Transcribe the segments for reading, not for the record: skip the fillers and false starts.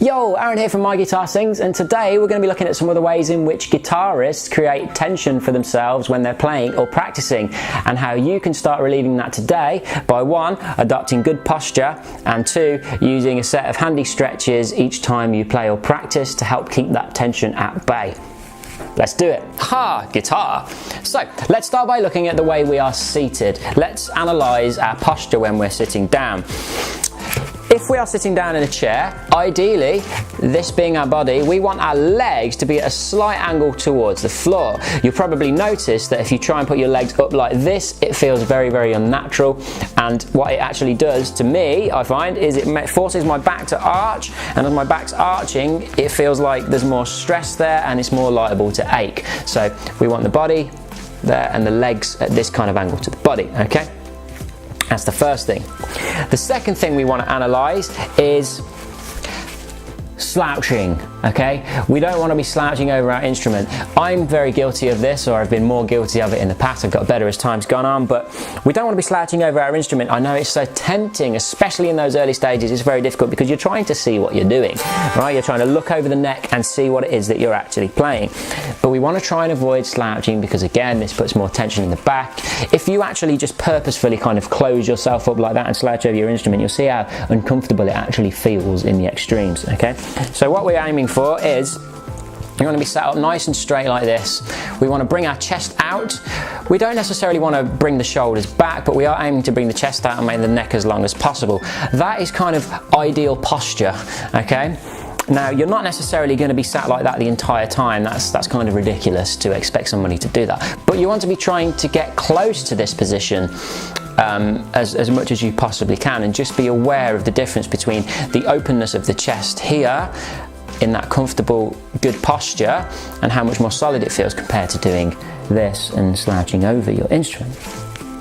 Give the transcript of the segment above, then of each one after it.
Yo, Aaron here from My Guitar Sings, and today we're going to be looking at some of the ways in which guitarists create tension for themselves when they're playing or practicing, and how you can start relieving that today by 1, adopting good posture, and 2, using a set of handy stretches each time you play or practice to help keep that tension at bay. Let's do it. Guitar. So let's start by looking at the way we are seated. Let's analyse our posture when we're sitting down. If we are sitting down in a chair, ideally, this being our body, we want our legs to be at a slight angle towards the floor. You'll probably notice that if you try and put your legs up like this, it feels very, very unnatural. And what it actually does to me, I find, is it forces my back to arch. And as my back's arching, it feels like there's more stress there and it's more liable to ache. So we want the body there and the legs at this kind of angle to the body, okay? That's the first thing. The second thing we want to analyse is slouching, okay? We don't want to be slouching over our instrument. I'm very guilty of this, or I've been more guilty of it in the past. I've got better as time's gone on, but we don't want to be slouching over our instrument. I know it's so tempting, especially in those early stages. It's very difficult because you're trying to see what you're doing, right? You're trying to look over the neck and see what it is that you're actually playing. But we want to try and avoid slouching because, again, this puts more tension in the back. If you actually just purposefully kind of close yourself up like that and slouch over your instrument, you'll see how uncomfortable it actually feels in the extremes, okay? So what we're aiming for is you want to be sat up nice and straight like this. We want to bring our chest out. We don't necessarily want to bring the shoulders back, but we are aiming to bring the chest out and make the neck as long as possible. That is kind of ideal posture, okay? Now, you're not necessarily going to be sat like that the entire time. That's kind of ridiculous to expect somebody to do that. But you want to be trying to get close to this position as much as you possibly can, and just be aware of the difference between the openness of the chest here in that comfortable, good posture, and how much more solid it feels compared to doing this and slouching over your instrument.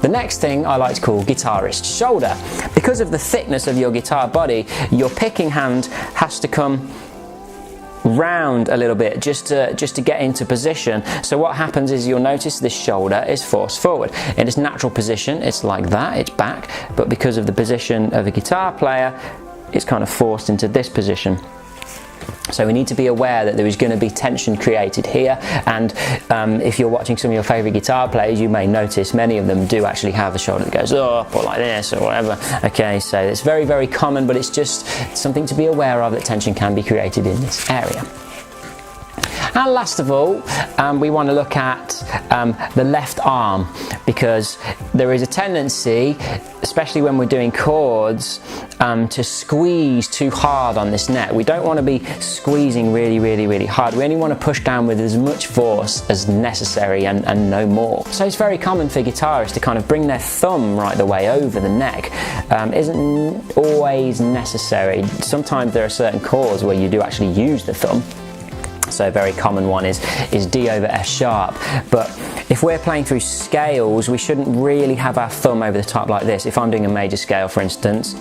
The next thing I like to call guitarist shoulder. Because of the thickness of your guitar body, your picking hand has to come round a little bit just to get into position. So what happens is you'll notice this shoulder is forced forward. In its natural position, it's like that, it's back, but because of the position of a guitar player, it's kind of forced into this position. So we need to be aware that there is going to be tension created here, and if you're watching some of your favourite guitar players, you may notice many of them do actually have a shoulder that goes up or like this or whatever. Okay, so it's very, very common, but it's just something to be aware of, that tension can be created in this area. And last of all, we want to look at the left arm, because there is a tendency, especially when we're doing chords, to squeeze too hard on this neck. We don't want to be squeezing really, really, really hard. We only want to push down with as much force as necessary and no more. So it's very common for guitarists to kind of bring their thumb right the way over the neck. Isn't always necessary. Sometimes there are certain chords where you do actually use the thumb. So a very common one is D over F sharp, but if we're playing through scales, we shouldn't really have our thumb over the top like this. If I'm doing a major scale, for instance,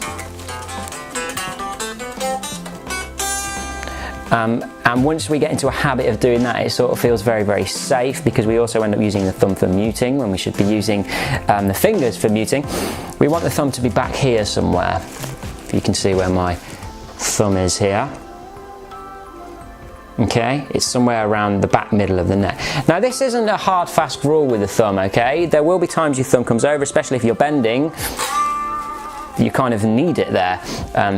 and once we get into a habit of doing that, it sort of feels very, very safe, because we also end up using the thumb for muting when we should be using the fingers for muting. We want the thumb to be back here somewhere. If you can see where my thumb is here. Okay, it's somewhere around the back middle of the neck. Now, this isn't a hard, fast rule with the thumb, okay? There will be times your thumb comes over, especially if you're bending. You kind of need it there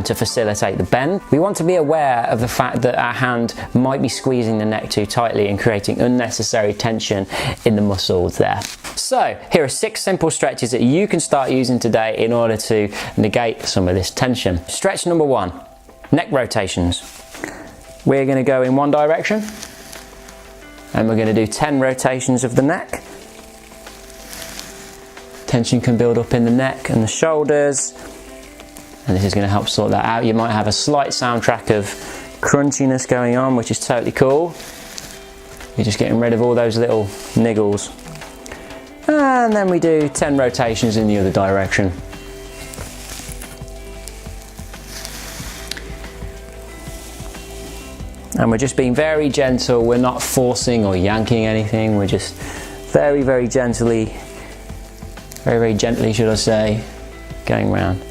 to facilitate the bend. We want to be aware of the fact that our hand might be squeezing the neck too tightly and creating unnecessary tension in the muscles there. So, here are 6 simple stretches that you can start using today in order to negate some of this tension. Stretch number 1, neck rotations. We're going to go in one direction, and we're going to do 10 rotations of the neck. Tension can build up in the neck and the shoulders, and this is going to help sort that out. You might have a slight soundtrack of crunchiness going on, which is totally cool. You're just getting rid of all those little niggles. And then we do 10 rotations in the other direction. And we're just being very gentle. We're not forcing or yanking anything. We're just very, very gently, should I say, going round.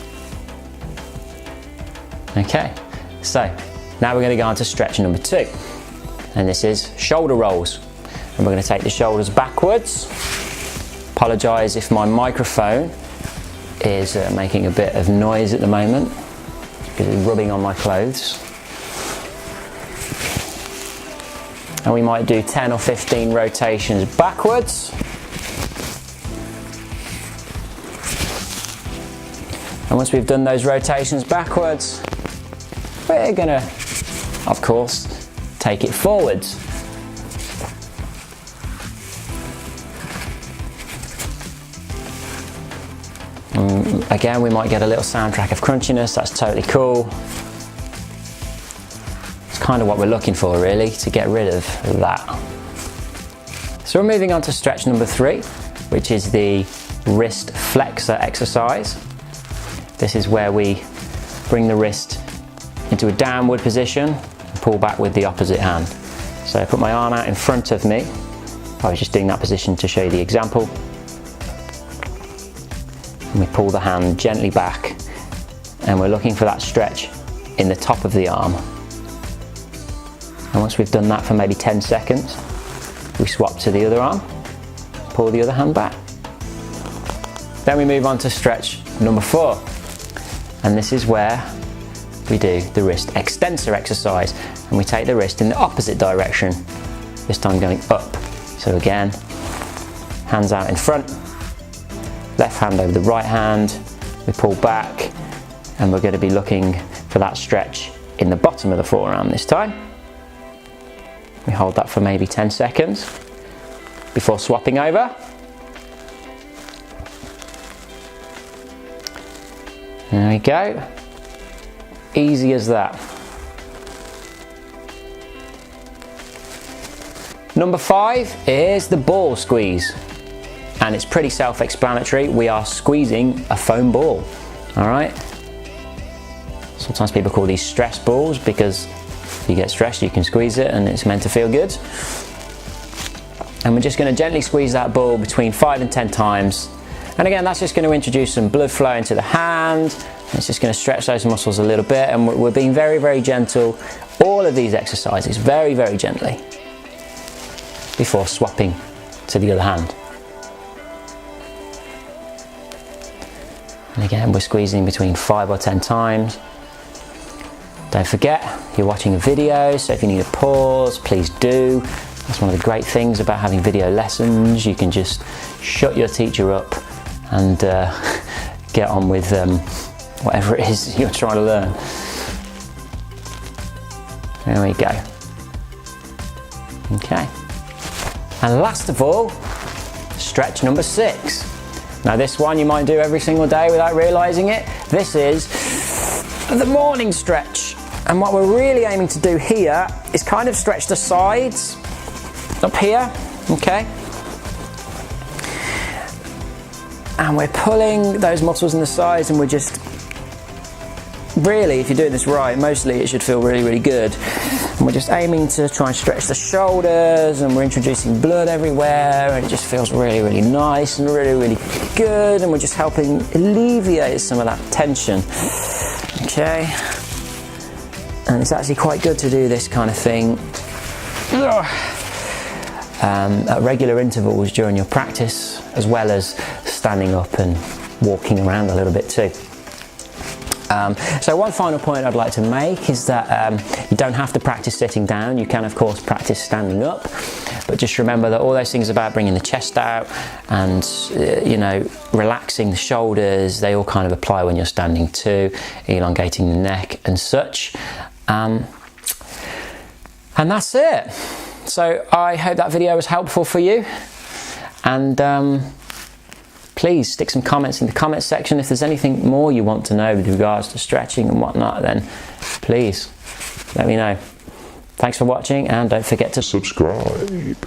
Okay, so Now we're going to go on to stretch number 2, and this is shoulder rolls. And we're going to take the shoulders backwards. Apologise if my microphone is making a bit of noise at the moment because it's rubbing on my clothes. And we might do 10 or 15 rotations backwards. And once we've done those rotations backwards, we're going to, of course, take it forwards. Again, we might get a little soundtrack of crunchiness, that's totally cool. It's kind of what we're looking for really, to get rid of that. So we're moving on to stretch number 3, which is the wrist flexor exercise. This is where we bring the wrist into a downward position and pull back with the opposite hand. So I put my arm out in front of me. I was just doing that position to show you the example. And we pull the hand gently back, and we're looking for that stretch in the top of the arm. And once we've done that for maybe 10 seconds, we swap to the other arm, pull the other hand back. Then we move on to stretch number 4, and this is where we do the wrist extensor exercise, and we take the wrist in the opposite direction, this time going up. So again, hands out in front, left hand over the right hand, we pull back, and we're going to be looking for that stretch in the bottom of the forearm this time. We hold that for maybe 10 seconds before swapping over. There we go. Easy as that. Number 5 is the ball squeeze. And it's pretty self-explanatory. We are squeezing a foam ball, all right? Sometimes people call these stress balls because if you get stressed, you can squeeze it and it's meant to feel good. And we're just gonna gently squeeze that ball between 5 and 10 times. And again, that's just gonna introduce some blood flow into the hand. It's just gonna stretch those muscles a little bit, and we're being very, very gentle. All of these exercises, very, very gently, before swapping to the other hand. And again, we're squeezing between 5 or 10 times. Don't forget, you're watching a video, so if you need a pause, please do. That's one of the great things about having video lessons. You can just shut your teacher up and get on with whatever it is you're trying to learn. There we go. Okay. And last of all, stretch number 6. Now this one you might do every single day without realising it. This is the morning stretch. And what we're really aiming to do here is kind of stretch the sides up here, okay? And we're pulling those muscles in the sides, and we're just, really, if you're doing this right, mostly it should feel really, really good. And we're just aiming to try and stretch the shoulders, and we're introducing blood everywhere, and it just feels really, really nice and really, really good, and we're just helping alleviate some of that tension. Okay, and it's actually quite good to do this kind of thing at regular intervals during your practice, as well as standing up and walking around a little bit too. So one final point I'd like to make is that you don't have to practice sitting down. You can of course practice standing up, but just remember that all those things about bringing the chest out and you know, relaxing the shoulders, they all kind of apply when you're standing too, elongating the neck and such. And that's it. So I hope that video was helpful for you, and please stick some comments in the comments section. If there's anything more you want to know with regards to stretching and whatnot, then please let me know. Thanks for watching, and don't forget to subscribe.